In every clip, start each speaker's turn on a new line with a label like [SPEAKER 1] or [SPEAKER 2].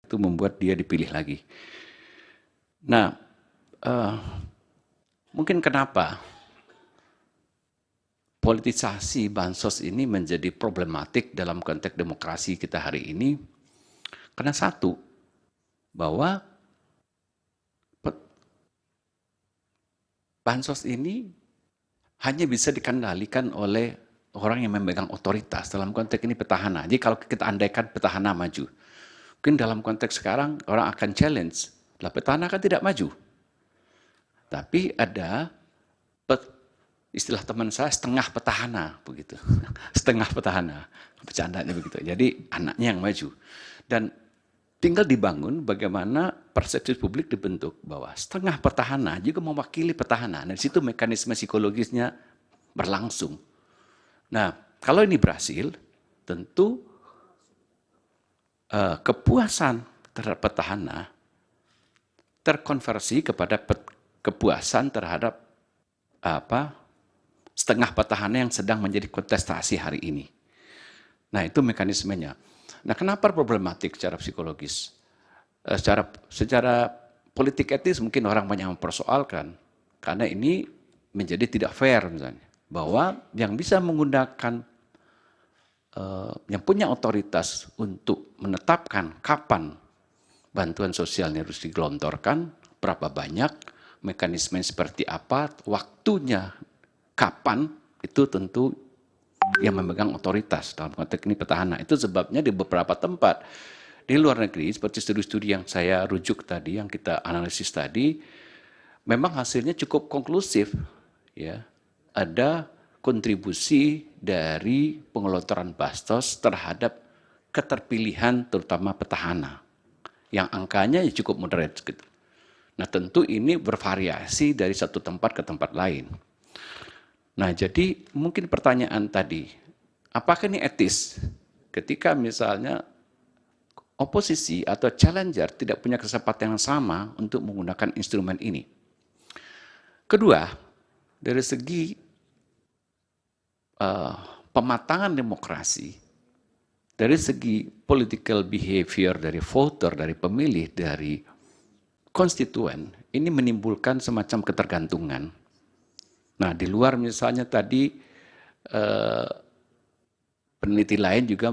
[SPEAKER 1] itu membuat dia dipilih lagi. Nah, mungkin kenapa politisasi bansos ini menjadi problematik dalam konteks demokrasi kita hari ini? Karena satu, bahwa bansos ini hanya bisa dikendalikan oleh orang yang memegang otoritas, dalam konteks ini petahana. Jadi kalau kita andaikan petahana maju, mungkin dalam konteks sekarang orang akan challenge, lah petahana kan tidak maju. Tapi ada istilah teman saya setengah petahana begitu. Setengah petahana. Bercandanya begitu. Jadi anaknya yang maju. Dan tinggal dibangun bagaimana persepsi publik dibentuk bahwa setengah petahana juga mewakili petahana. Nah, di situ mekanisme psikologisnya berlangsung. Nah, kalau ini berhasil, tentu kepuasan terhadap petahana terkonversi kepada kepuasan terhadap setengah petahana yang sedang menjadi kontestasi hari ini. Nah, itu mekanismenya. Nah, kenapa problematik secara psikologis? Secara politik etis mungkin orang banyak mempersoalkan, karena ini menjadi tidak fair misalnya. Bahwa yang bisa menggunakan, yang punya otoritas untuk menetapkan kapan bantuan sosialnya harus digelontorkan, berapa banyak, mekanisme seperti apa, waktunya kapan, itu tentu yang memegang otoritas dalam konteks ini petahana. Itu sebabnya di beberapa tempat di luar negeri, seperti studi-studi yang saya rujuk tadi, yang kita analisis tadi, memang hasilnya cukup konklusif. Ya, ada kontribusi dari pengelontoran bansos terhadap keterpilihan terutama petahana, yang angkanya cukup moderat. Gitu. Nah, tentu ini bervariasi dari satu tempat ke tempat lain. Nah, jadi mungkin pertanyaan tadi, apakah ini etis ketika misalnya oposisi atau challenger tidak punya kesempatan yang sama untuk menggunakan instrumen ini? Kedua, dari segi pematangan demokrasi, dari segi political behavior dari voter, dari pemilih, dari konstituen, ini menimbulkan semacam ketergantungan. Nah, di luar misalnya tadi peneliti lain juga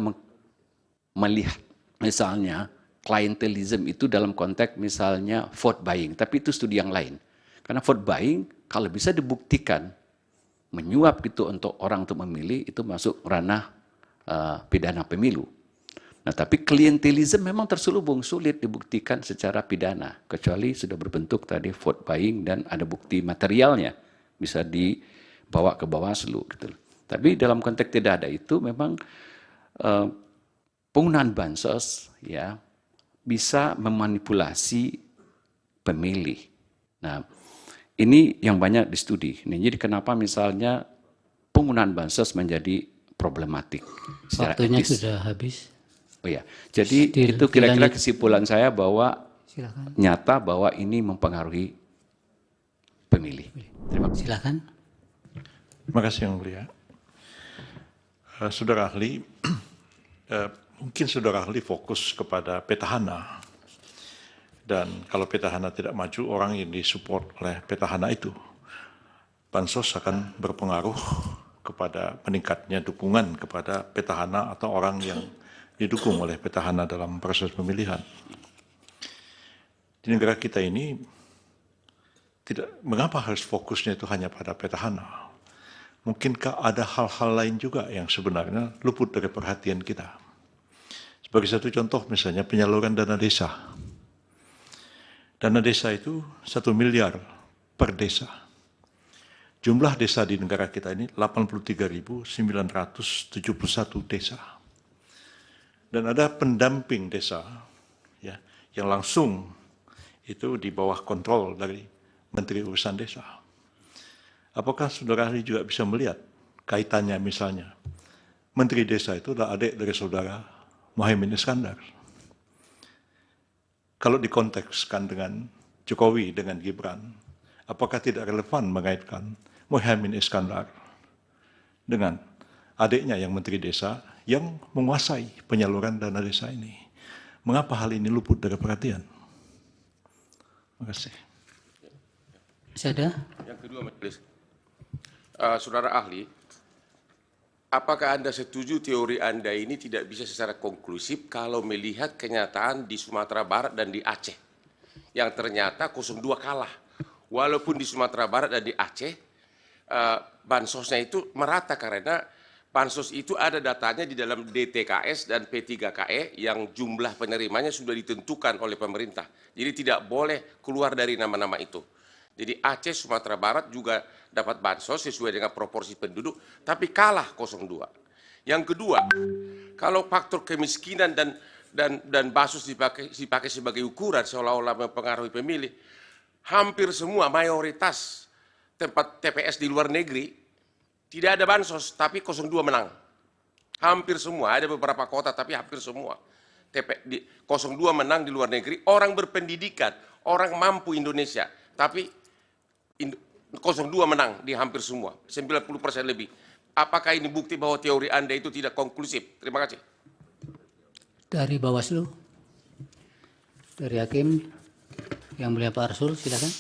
[SPEAKER 1] melihat misalnya klientelism itu dalam konteks misalnya vote buying, tapi itu studi yang lain. Karena vote buying kalau bisa dibuktikan menyuap gitu untuk orang untuk memilih, itu masuk ranah pidana pemilu. Nah, tapi klientelism memang terselubung, sulit dibuktikan secara pidana, kecuali sudah berbentuk tadi vote buying dan ada bukti materialnya, bisa dibawa ke Bawaslu. Gitu. Tapi dalam konteks tidak ada itu, memang penggunaan bansos ya bisa memanipulasi pemilih. Nah, ini yang banyak distudi. Nah, jadi kenapa misalnya penggunaan bansos menjadi problematik secara
[SPEAKER 2] Waktunya
[SPEAKER 1] etis.
[SPEAKER 2] sudah habis.
[SPEAKER 1] Oh ya, jadi itu kira-kira kesimpulan saya bahwa nyata bahwa ini mempengaruhi pemilih. Terima kasih.
[SPEAKER 2] Silakan.
[SPEAKER 3] Terima kasih Yang Mulia. Saudara ahli, mungkin saudara ahli fokus kepada petahana. Dan kalau petahana tidak maju, orang yang disupport oleh petahana itu, bansos akan berpengaruh kepada meningkatnya dukungan kepada petahana atau orang yang didukung oleh petahana dalam proses pemilihan. Di negara kita ini, mengapa harus fokusnya itu hanya pada petahana? Mungkinkah ada hal-hal lain juga yang sebenarnya luput dari perhatian kita? Sebagai satu contoh misalnya penyaluran dana desa. Dana desa itu 1 miliar per desa. Jumlah desa di negara kita ini 83.971 desa. Dan ada pendamping desa ya, yang langsung itu di bawah kontrol dari Menteri Urusan Desa. Apakah saudara ahli juga bisa melihat kaitannya misalnya Menteri Desa itu adalah adik dari saudara Muhaimin Iskandar. Kalau dikontekskan dengan Jokowi dengan Gibran, apakah tidak relevan mengaitkan Muhaimin Iskandar dengan adiknya yang Menteri Desa yang menguasai penyaluran dana desa ini? Mengapa hal ini luput dari perhatian? Terima kasih.
[SPEAKER 2] Saya
[SPEAKER 4] Yang kedua, Majelis. Saudara ahli, apakah Anda setuju teori Anda ini tidak bisa secara konklusif kalau melihat kenyataan di Sumatera Barat dan di Aceh? Yang ternyata 02 kalah. Walaupun di Sumatera Barat dan di Aceh, bansosnya itu merata karena bansos itu ada datanya di dalam DTKS dan P3KE yang jumlah penerimanya sudah ditentukan oleh pemerintah. Jadi tidak boleh keluar dari nama-nama itu. Jadi Aceh, Sumatera Barat juga dapat bansos sesuai dengan proporsi penduduk, tapi kalah 02. Yang kedua, kalau faktor kemiskinan dan bansos dipakai sebagai ukuran seolah-olah mempengaruhi pemilih, hampir semua mayoritas tempat TPS di luar negeri tidak ada bansos, tapi 02 menang. Hampir semua, ada beberapa kota tapi hampir semua. 02 menang di luar negeri, orang berpendidikan, orang mampu Indonesia, tapi 02 menang di hampir semua, 90% lebih. Apakah ini bukti bahwa teori Anda itu tidak konklusif? Terima kasih.
[SPEAKER 2] dari Bawaslu, dari Hakim, yang mulia Pak Arsul, silakan.